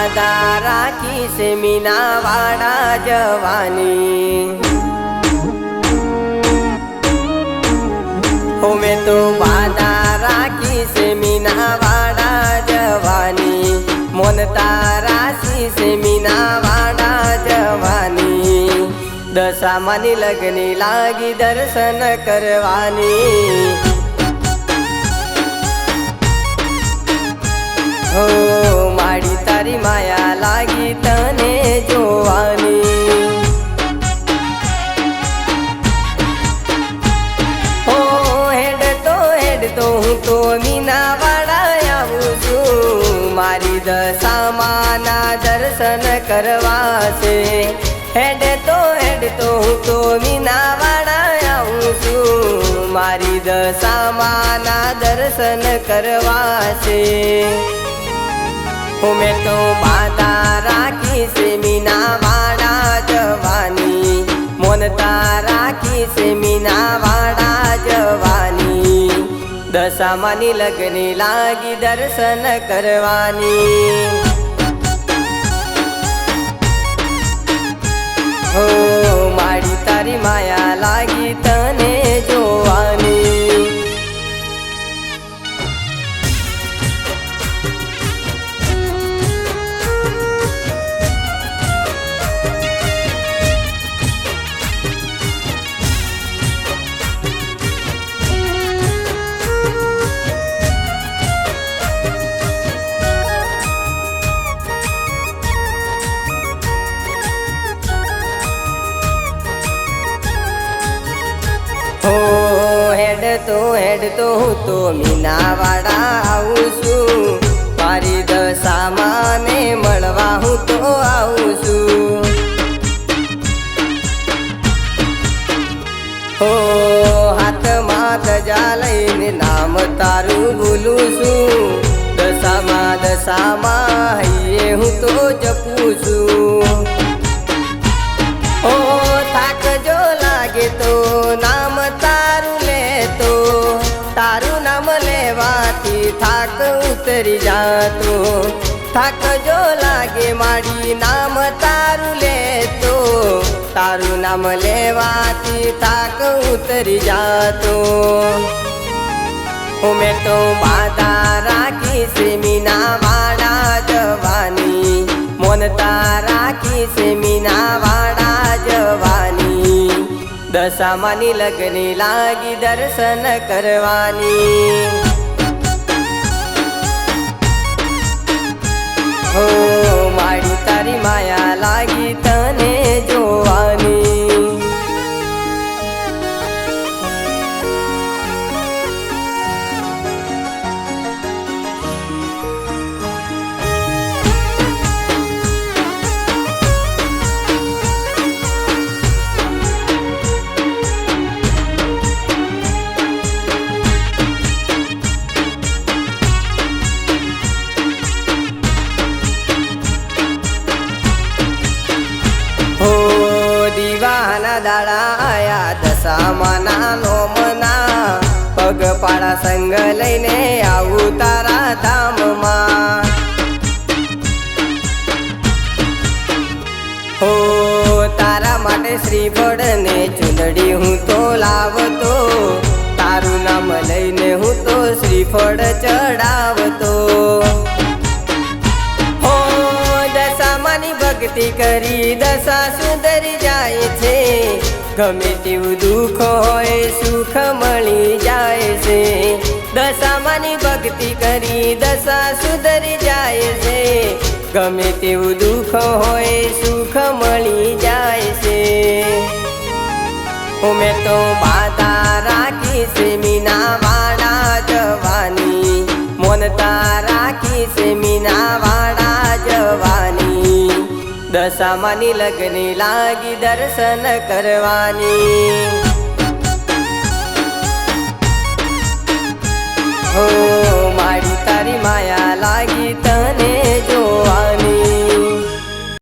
બાધા રાખી છે મીના વાડા જવાની મેં તો બાધા રાખી છે મીના વાડા જવાની મોનતા રાશી છે મીના વાડા જવાની દશામાની લગની લાગી દર્શન કરવાની હો માડી તારી માયા લાગી તને જોવાની હો હેડ તો હું તો મીના વાડા આવું છું મારી દશામાના દર્શન કરવા છે હેડ તો હું તો મીના વાડા આવું છું મારી દશામાના દર્શન કરવા છે મેં તો બાધા રાખી છે મીના વાડા જવાની મોનતા રાખી છે મીના વાડા જવાની દશામાની લગની લાગી દર્શન કરવાની હો માડી તારી માયા લાગી તને જોવાની હેડ તો હું તો મીના વાડા આવું છું મારી દશામાને મળવા હું તો આવું છું હો હાથમાં ધજા લઈને નામ તારું બોલું છું દશામાં હૈયે હું તો જપું છું ઓ થાક જો લાગે તો નામ તારું લેતો તારું નામ લેવાથી થાક ઉતરી જાતો થાક જો લાગે માડી નામ તારું લેતો તારું નામ લેવાથી થાક ઉતરી જાતો મેં તો બાધા રાખી છે મીના વાડા જવાની મોનતા રાખી છે મીના વાડા જવાની દશામાની લગની લાગી દર્શન કરવાની હો માડી તારી માયા લાગી તને જોવાની દાડા આયા દશામાના નોમના પગપાળા સંગ લઈને આવું તારા ધામમાં હો તારા માટે શ્રીફળ ને ચૂંદડી હું તો લાવતો તારું નામ લઈને હું તો શ્રીફળ ચડાવતો હો દશામાની ભક્તિ કરી દશા સુધરી જાય છે ગમે તેવું દુઃખ હોય સુખ મળી જાય છે દશામાની ભક્તિ કરી દશા સુધરી જાય છે ગમે તેવું દુઃખ હોય સુખ મળી જાય છે મેં તો બાધા રાખી છે મીના વાડા જવાની મોનતા રાખી છે મીના વાડા જવાની દશામાની લગની લાગી દર્શન કરવાની હો માડી તારી માયા લાગી તને જોવાની